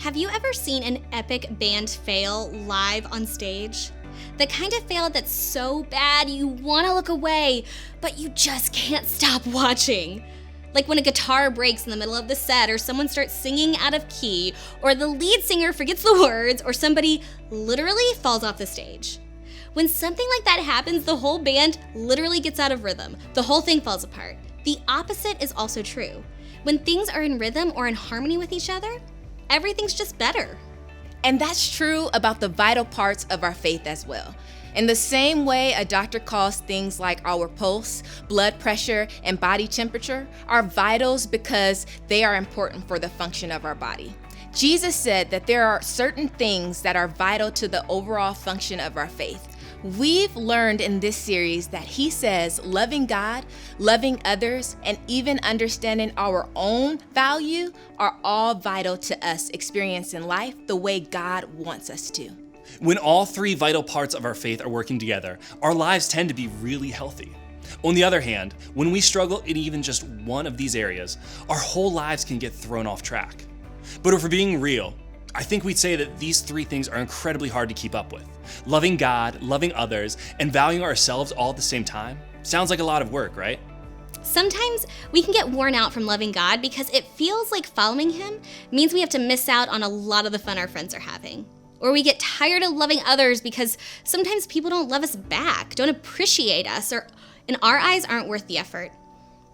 Have you ever seen an epic band fail live on stage? The kind of fail that's so bad you want to look away, but you just can't stop watching. Like when a guitar breaks in the middle of the set, or someone starts singing out of key, or the lead singer forgets the words, or somebody literally falls off the stage. When something like that happens, the whole band literally gets out of rhythm. The whole thing falls apart. The opposite is also true. When things are in rhythm or in harmony with each other, everything's just better. And that's true about the vital parts of our faith as well. In the same way a doctor calls things like our pulse, blood pressure, and body temperature are vitals because they are important for the function of our body. Jesus said that there are certain things that are vital to the overall function of our faith. We've learned in this series that he says loving God, loving others, and even understanding our own value are all vital to us experiencing life the way God wants us to. When all three vital parts of our faith are working together, our lives tend to be really healthy. On the other hand, when we struggle in even just one of these areas, our whole lives can get thrown off track. But if we're being real, I think we'd say that these three things are incredibly hard to keep up with. Loving God, loving others, and valuing ourselves all at the same time sounds like a lot of work, right? Sometimes we can get worn out from loving God because it feels like following him means we have to miss out on a lot of the fun our friends are having. Or we get tired of loving others because sometimes people don't love us back, don't appreciate us, or in our eyes aren't worth the effort.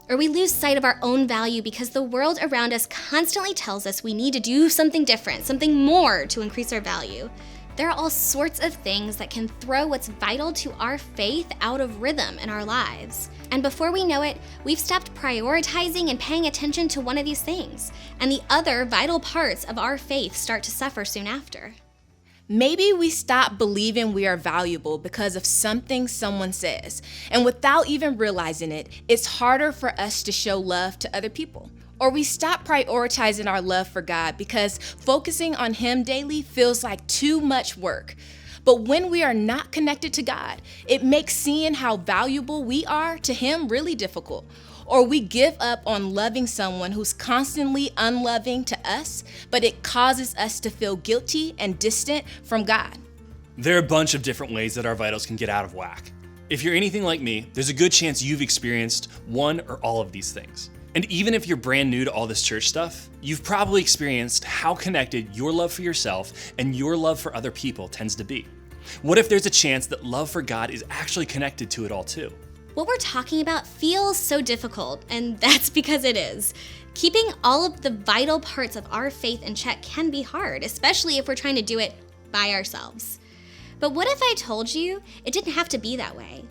Or we lose sight of our own value because the world around us constantly tells us we need to do something different, something more to increase our value. There are all sorts of things that can throw what's vital to our faith out of rhythm in our lives. And before we know it, we've stopped prioritizing and paying attention to one of these things, and the other vital parts of our faith start to suffer soon after. Maybe we stop believing we are valuable because of something someone says, and without even realizing it, it's harder for us to show love to other people. Or we stop prioritizing our love for God because focusing on him daily feels like too much work. But when we are not connected to God, it makes seeing how valuable we are to him really difficult. Or we give up on loving someone who's constantly unloving to us, but it causes us to feel guilty and distant from God. There are a bunch of different ways that our vitals can get out of whack. If you're anything like me, there's a good chance you've experienced one or all of these things. And even if you're brand new to all this church stuff, you've probably experienced how connected your love for yourself and your love for other people tends to be. What if there's a chance that love for God is actually connected to it all too? What we're talking about feels so difficult, and that's because it is. Keeping all of the vital parts of our faith in check can be hard, especially if we're trying to do it by ourselves. But what if I told you it didn't have to be that way?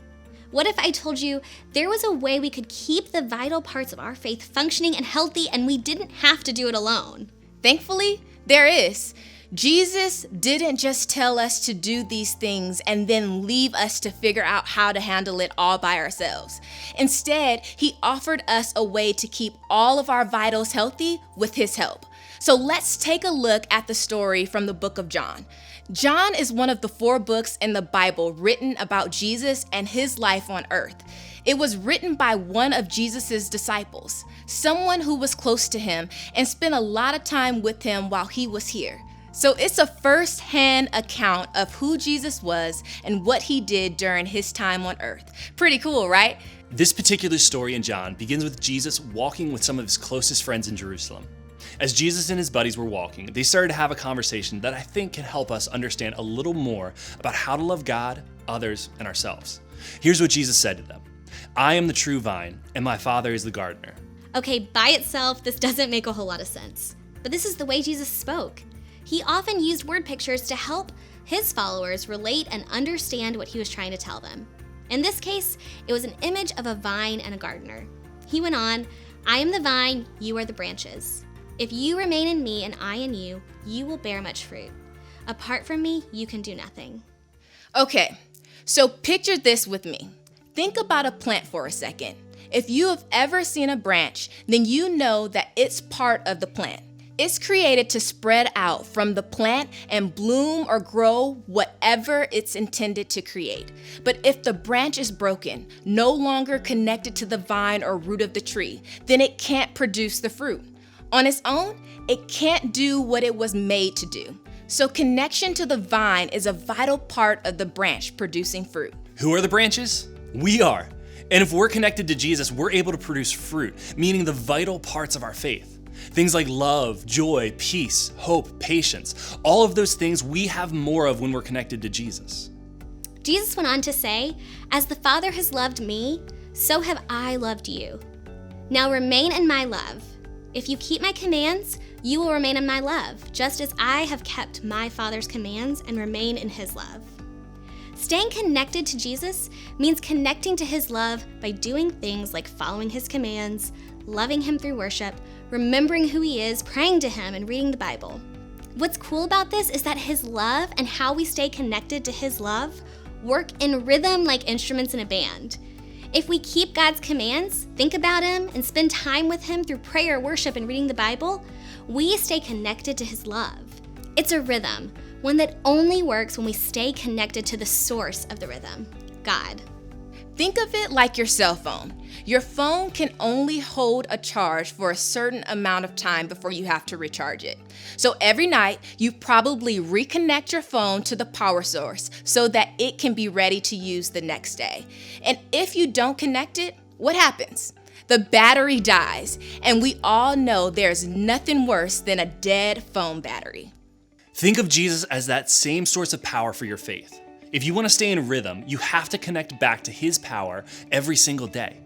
What if I told you there was a way we could keep the vital parts of our faith functioning and healthy, and we didn't have to do it alone? Thankfully, there is. Jesus didn't just tell us to do these things and then leave us to figure out how to handle it all by ourselves. Instead, he offered us a way to keep all of our vitals healthy with his help. So let's take a look at the story from the book of John. John is one of the 4 books in the Bible written about Jesus and his life on earth. It was written by one of Jesus's disciples, someone who was close to him and spent a lot of time with him while he was here. So it's a first-hand account of who Jesus was and what he did during his time on earth. Pretty cool, right? This particular story in John begins with Jesus walking with some of his closest friends in Jerusalem. As Jesus and his buddies were walking, they started to have a conversation that I think can help us understand a little more about how to love God, others, and ourselves. Here's what Jesus said to them. I am the true vine, and my Father is the gardener. Okay, by itself, this doesn't make a whole lot of sense. But this is the way Jesus spoke. He often used word pictures to help his followers relate and understand what he was trying to tell them. In this case, it was an image of a vine and a gardener. He went on, I am the vine, you are the branches. If you remain in me and I in you, you will bear much fruit. Apart from me, you can do nothing. Okay, so picture this with me. Think about a plant for a second. If you have ever seen a branch, then you know that it's part of the plant. It's created to spread out from the plant and bloom or grow whatever it's intended to create. But if the branch is broken, no longer connected to the vine or root of the tree, then it can't produce the fruit. On its own, it can't do what it was made to do. So connection to the vine is a vital part of the branch producing fruit. Who are the branches? We are. And if we're connected to Jesus, we're able to produce fruit, meaning the vital parts of our faith. Things like love, joy, peace, hope, patience. All of those things we have more of when we're connected to Jesus. Jesus went on to say, "As the Father has loved me, so have I loved you. Now remain in my love. If you keep my commands, you will remain in my love, just as I have kept my Father's commands and remain in his love." Staying connected to Jesus means connecting to his love by doing things like following his commands, loving him through worship, remembering who he is, praying to him, and reading the Bible. What's cool about this is that his love and how we stay connected to his love work in rhythm like instruments in a band. If we keep God's commands, think about him, and spend time with him through prayer, worship, and reading the Bible, we stay connected to his love. It's a rhythm, one that only works when we stay connected to the source of the rhythm, God. Think of it like your cell phone. Your phone can only hold a charge for a certain amount of time before you have to recharge it. So every night, you probably reconnect your phone to the power source so that it can be ready to use the next day. And if you don't connect it, what happens? The battery dies, and we all know there's nothing worse than a dead phone battery. Think of Jesus as that same source of power for your faith. If you want to stay in rhythm, you have to connect back to his power every single day.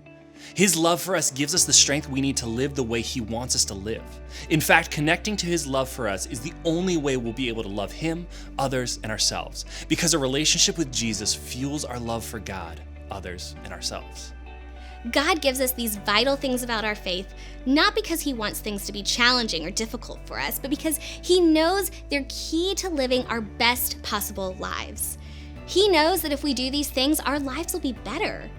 His love for us gives us the strength we need to live the way he wants us to live. In fact, connecting to his love for us is the only way we'll be able to love him, others, and ourselves, because a relationship with Jesus fuels our love for God, others, and ourselves. God gives us these vital things about our faith, not because he wants things to be challenging or difficult for us, but because he knows they're key to living our best possible lives. He knows that if we do these things, our lives will be better.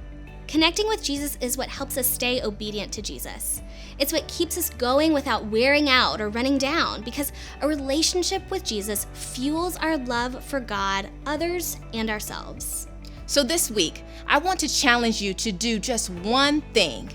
Connecting with Jesus is what helps us stay obedient to Jesus. It's what keeps us going without wearing out or running down, because a relationship with Jesus fuels our love for God, others, and ourselves. So this week, I want to challenge you to do just one thing.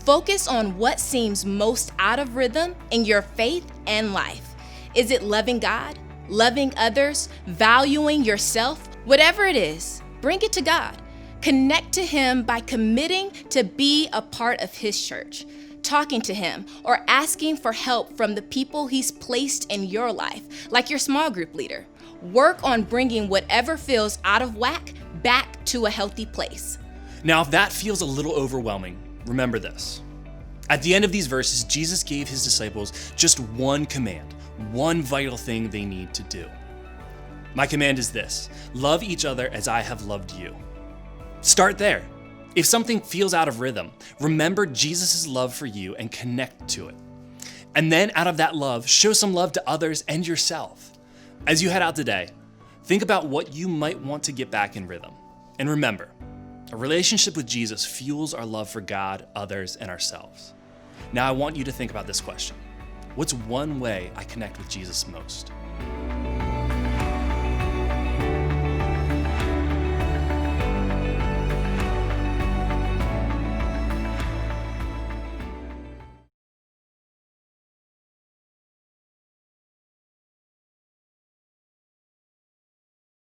Focus on what seems most out of rhythm in your faith and life. Is it loving God, loving others, valuing yourself? Whatever it is, bring it to God. Connect to him by committing to be a part of his church, talking to him, or asking for help from the people he's placed in your life, like your small group leader. Work on bringing whatever feels out of whack back to a healthy place. Now, if that feels a little overwhelming, remember this. At the end of these verses, Jesus gave his disciples just one command, one vital thing they need to do. My command is this: love each other as I have loved you. Start there. If something feels out of rhythm, remember Jesus' love for you and connect to it. And then out of that love, show some love to others and yourself. As you head out today, think about what you might want to get back in rhythm. And remember, a relationship with Jesus fuels our love for God, others, and ourselves. Now I want you to think about this question. What's one way I connect with Jesus most?